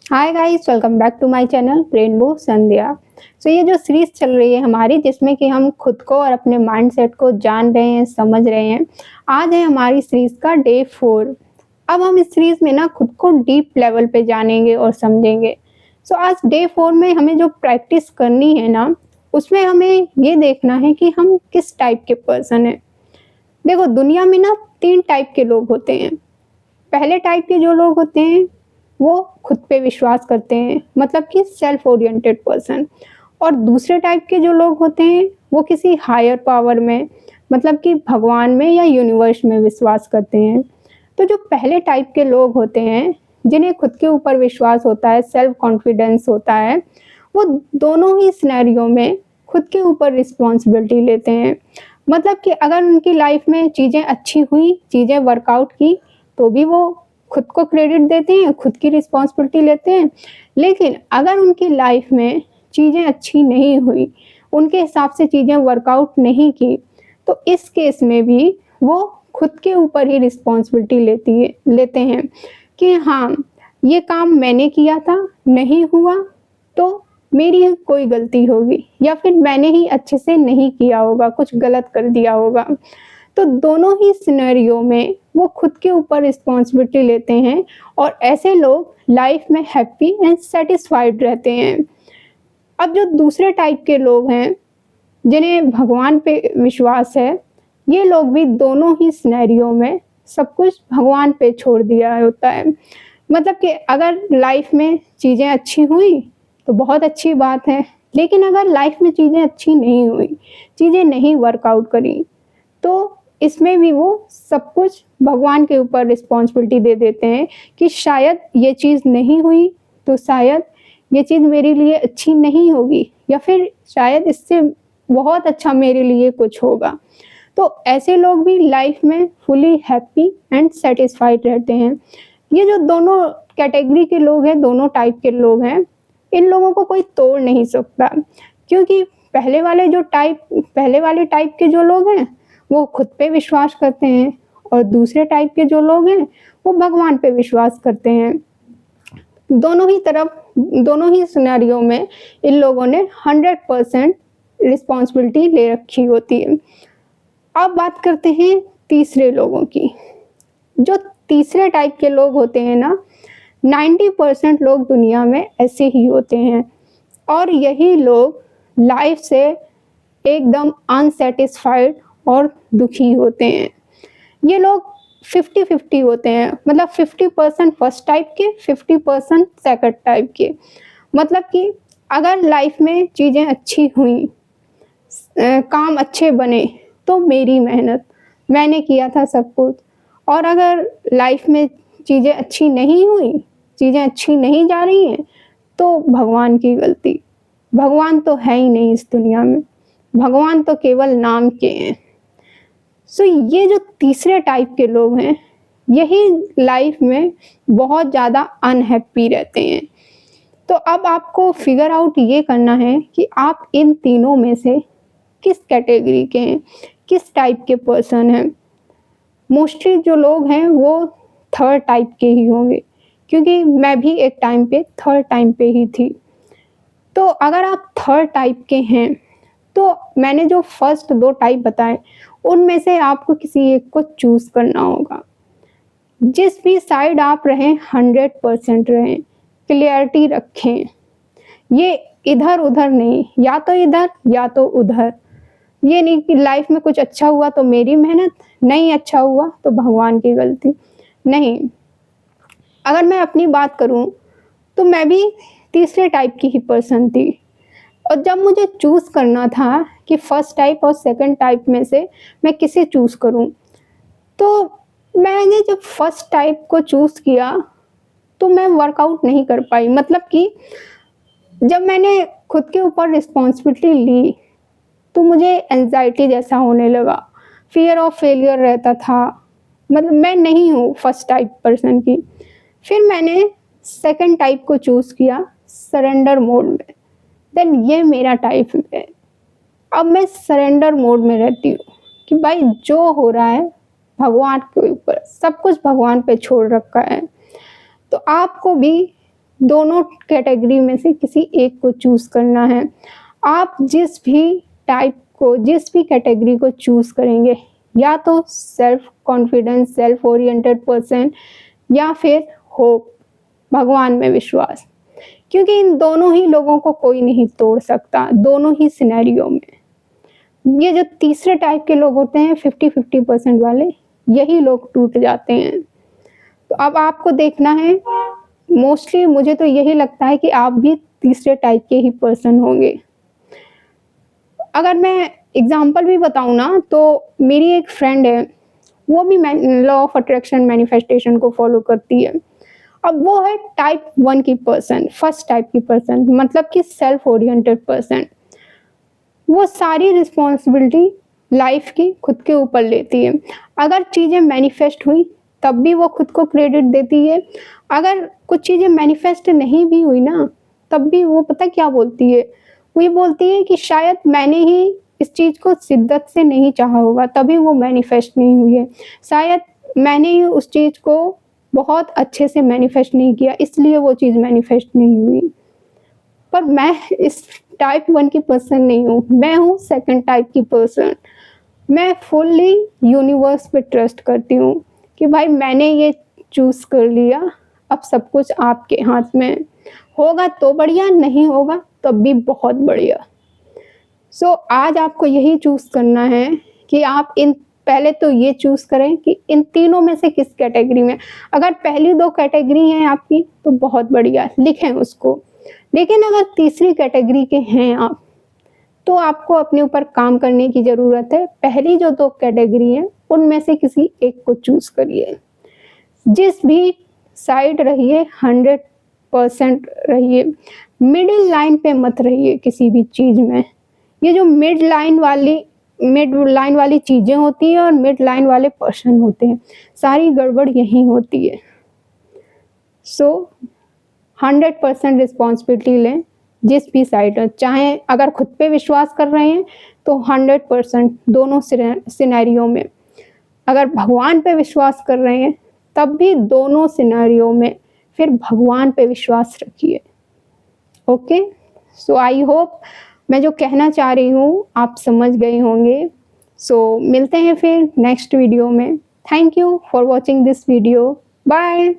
Hi guys, welcome back to my channel rainbow Sandhya. ये जो series चल रही है हमारी, जिसमें कि हम खुद को और अपने माइंडसेट को जान रहे हैं, समझ रहे हैं। आज है हमारी सीरीज का डे 4। अब हम इस सीरीज में ना खुद को डीप लेवल पे जानेंगे और समझेंगे। आज डे 4 में हमें जो प्रैक्टिस करनी है ना, उसमें हमें ये देखना है कि हम किस टाइप के पर्सन हैं। देखो, दुनिया में ना 3 टाइप के लोग होते हैं। पहले टाइप के जो लोग होते हैं वो खुद पे विश्वास करते हैं, मतलब कि सेल्फ ओरिएंटेड पर्सन। और दूसरे टाइप के जो लोग होते हैं वो किसी हायर पावर में, मतलब कि भगवान में या यूनिवर्स में विश्वास करते हैं। तो जो पहले टाइप के लोग होते हैं, जिन्हें खुद के ऊपर विश्वास होता है, सेल्फ कॉन्फिडेंस होता है, वो दोनों ही सिनेरियो में खुद के ऊपर रिस्पॉन्सिबिलिटी लेते हैं। मतलब कि अगर उनकी लाइफ में चीज़ें अच्छी हुई, चीज़ें वर्कआउट की, तो भी वो खुद को क्रेडिट देते हैं, खुद की रिस्पॉन्सिबिलिटी लेते हैं। लेकिन अगर उनकी लाइफ में चीज़ें अच्छी नहीं हुई, उनके हिसाब से चीज़ें वर्कआउट नहीं की, तो इस केस में भी वो खुद के ऊपर ही रिस्पॉन्सिबिलिटी लेते हैं कि हाँ, ये काम मैंने किया था, नहीं हुआ तो मेरी ही कोई गलती होगी, या फिर मैंने ही अच्छे से नहीं किया होगा, कुछ गलत कर दिया होगा। तो दोनों ही सिनेरियो में वो खुद के ऊपर रिस्पॉन्सिबिलिटी लेते हैं, और ऐसे लोग लाइफ में हैप्पी एंड सेटिस्फाइड रहते हैं। अब जो दूसरे टाइप के लोग हैं, जिन्हें भगवान पे विश्वास है, ये लोग भी दोनों ही सिनेरियो में सब कुछ भगवान पे छोड़ दिया होता है। मतलब कि अगर लाइफ में चीज़ें अच्छी हुई तो बहुत अच्छी बात है, लेकिन अगर लाइफ में चीज़ें अच्छी नहीं हुई, चीज़ें नहीं वर्कआउट करी, तो इसमें भी वो सब कुछ भगवान के ऊपर रिस्पॉन्सिबिलिटी दे देते हैं कि शायद ये चीज़ नहीं हुई, तो शायद ये चीज़ मेरे लिए अच्छी नहीं होगी, या फिर शायद इससे बहुत अच्छा मेरे लिए कुछ होगा। तो ऐसे लोग भी लाइफ में फुली हैप्पी एंड सेटिस्फाइड रहते हैं। ये जो दोनों कैटेगरी के लोग हैं, दोनों टाइप के लोग हैं, इन लोगों को कोई तोड़ नहीं सकता, क्योंकि पहले वाले टाइप के जो लोग हैं वो खुद पे विश्वास करते हैं, और दूसरे टाइप के जो लोग हैं वो भगवान पे विश्वास करते हैं। दोनों ही सिनेरियो में इन लोगों ने 100% रिस्पॉन्सिबिलिटी ले रखी होती है। अब बात करते हैं तीसरे लोगों की। जो तीसरे टाइप के लोग होते हैं ना, 90% लोग दुनिया में ऐसे ही होते हैं, और यही लोग लाइफ से एकदम अनसेटिस्फाइड और दुखी होते हैं। ये लोग 50-50 होते हैं, मतलब 50% फर्स्ट टाइप के, 50% सेकंड टाइप के। मतलब कि अगर लाइफ में चीज़ें अच्छी हुई, काम अच्छे बने, तो मेरी मेहनत, मैंने किया था सब कुछ। और अगर लाइफ में चीज़ें अच्छी नहीं हुई, चीज़ें अच्छी नहीं जा रही हैं, तो भगवान की गलती। भगवान तो है ही नहीं इस दुनिया में, भगवान तो केवल नाम के हैं। ये जो तीसरे टाइप के लोग हैं, यही लाइफ में बहुत ज़्यादा अनहैप्पी रहते हैं। तो अब आपको फिगर आउट ये करना है कि आप इन तीनों में से किस कैटेगरी के हैं, किस टाइप के पर्सन हैं। मोस्टली जो लोग हैं वो थर्ड टाइप के ही होंगे, क्योंकि मैं भी एक टाइम पे थर्ड टाइप पे ही थी। तो अगर आप थर्ड टाइप के हैं, तो मैंने जो फर्स्ट 2 टाइप बताए, उनमें से आपको किसी एक को चूज़ करना होगा। जिस भी साइड आप रहें, 100% रहें, क्लियरिटी रखें। ये इधर-उधर नहीं, या तो इधर या तो उधर। ये नहीं कि लाइफ में कुछ अच्छा हुआ तो मेरी मेहनत, नहीं अच्छा हुआ तो भगवान की गलती। नहीं, अगर मैं अपनी बात करूँ, तो मैं भी तीसरे टाइप की ही पर्सन थी। और जब मुझे चूज़ करना था कि फर्स्ट टाइप और सेकंड टाइप में से मैं किसे चूज़ करूँ, तो मैंने जब फर्स्ट टाइप को चूज़ किया, तो मैं वर्कआउट नहीं कर पाई। मतलब कि जब मैंने खुद के ऊपर रिस्पॉन्सिबिलिटी ली, तो मुझे एंग्ज़ायटी जैसा होने लगा, फ़ियर ऑफ फेलियर रहता था। मतलब मैं नहीं हूँ फर्स्ट टाइप पर्सन की। फिर मैंने सेकंड टाइप को चूज़ किया, सरेंडर मोड में। देन ये मेरा टाइप है। अब मैं सरेंडर मोड में रहती हूँ कि भाई जो हो रहा है भगवान के ऊपर, सब कुछ भगवान पे छोड़ रखा है। तो आपको भी दोनों कैटेगरी में से किसी एक को चूज़ करना है। आप जिस भी टाइप को, जिस भी कैटेगरी को चूज़ करेंगे, या तो self confidence, self oriented person, या फिर होप, भगवान में विश्वास, क्योंकि इन दोनों ही लोगों को कोई नहीं तोड़ सकता, दोनों ही सिनेरियो में। ये जो तीसरे टाइप के लोग होते हैं 50-50% वाले, यही लोग टूट जाते हैं। तो अब आपको देखना है, मोस्टली मुझे तो यही लगता है कि आप भी तीसरे टाइप के ही पर्सन होंगे। अगर मैं एग्जांपल भी बताऊँ ना, तो मेरी एक फ्रेंड है, वो भी लॉ ऑफ अट्रैक्शन मैनिफेस्टेशन को फॉलो करती है। अब वो है टाइप 1 की पर्सन, फर्स्ट टाइप की पर्सन, मतलब कि सेल्फ ओरिएंटेड पर्सन। वो सारी रिस्पॉन्सिबिलिटी लाइफ की खुद के ऊपर लेती है। अगर चीज़ें मैनिफेस्ट हुई तब भी वो खुद को क्रेडिट देती है, अगर कुछ चीज़ें मैनिफेस्ट नहीं भी हुई ना, तब भी वो पता क्या बोलती है, वो ये बोलती है कि शायद मैंने ही इस चीज़ को शिद्दत से नहीं चाहा होगा, तभी वो मैनिफेस्ट नहीं हुई है। शायद मैंने ही उस चीज़ को बहुत अच्छे से मैनिफेस्ट नहीं किया, इसलिए वो चीज़ मैनिफेस्ट नहीं हुई। पर मैं इस टाइप 1 की पर्सन नहीं हूँ, मैं हूँ सेकंड टाइप की पर्सन। मैं फुल्ली यूनिवर्स पे ट्रस्ट करती हूँ कि भाई मैंने ये चूज़ कर लिया, अब सब कुछ आपके हाथ में होगा तो बढ़िया, नहीं होगा तब भी बहुत बढ़िया। सो आज आपको यही चूज़ करना है कि आप इन, पहले तो ये चूज़ करें कि इन तीनों में से किस कैटेगरी में। अगर पहली 2 कैटेगरी हैं आपकी तो बहुत बढ़िया, लिखें उसको। लेकिन अगर तीसरी कैटेगरी के हैं आप, तो आपको अपने ऊपर काम करने की ज़रूरत है। पहली जो 2 कैटेगरी हैं उनमें से किसी एक को चूज़ करिए। जिस भी साइड रहिए 100% रहिए, मिडिल लाइन पे मत रहिए किसी भी चीज़ में। ये जो मिड लाइन वाली चीज़ें होती हैं और मिड लाइन वाले पर्सन होते हैं, सारी गड़बड़ यहीं होती है। सो 100% रिस्पॉन्सिबिलिटी लें जिस भी साइड है। चाहे अगर खुद पे विश्वास कर रहे हैं तो 100% दोनों सिनेरियो में, अगर भगवान पे विश्वास कर रहे हैं तब भी दोनों सिनेरियो में फिर भगवान पे विश्वास रखिए। ओके, सो आई होप मैं जो कहना चाह रही हूँ आप समझ गए होंगे। सो मिलते हैं फिर नेक्स्ट वीडियो में। Thank you for watching this video. Bye.